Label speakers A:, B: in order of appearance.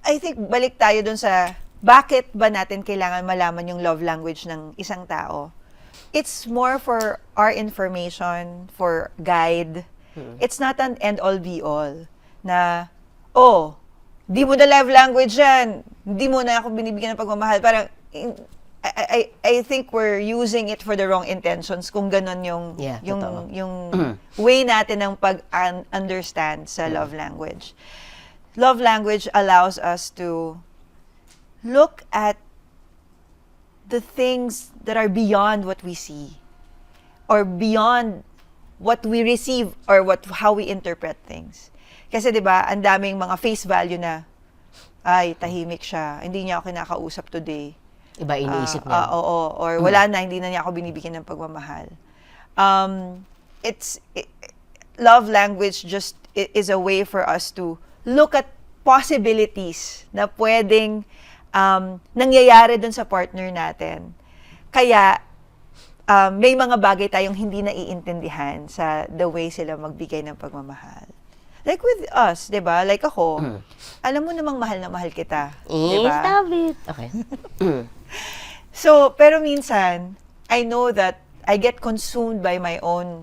A: I think balik tayo dun sa bakit ba natin kailangan malaman yung love language ng isang tao. It's more for our information, for guide. It's not an end-all be-all na, oh, di mo na love language yan. Di mo na ako binibigyan ng pagmamahal. Parang, I think we're using it for the wrong intentions kung ganon yung way natin ng pag-understand sa love language. Love language allows us to look at the things that are beyond what we see or beyond what we receive or how we interpret things. Kasi 'di ba, ang daming mga face value na ay tahimik siya, hindi niya ako kinakausap today.
B: Iba iniisip niya.
A: Oo, or wala na, hindi na niya ako binibigyan ng pagmamahal. Love language just is a way for us to look at possibilities na pwedeng nangyayari dun sa partner natin. Kaya, may mga bagay tayong hindi naiintindihan sa the way sila magbigay ng pagmamahal. Like with us, di ba? Like ako, alam mo namang mahal na mahal kita. Di ba?
B: Stop it. Okay.
A: So, pero minsan, I know that I get consumed by my own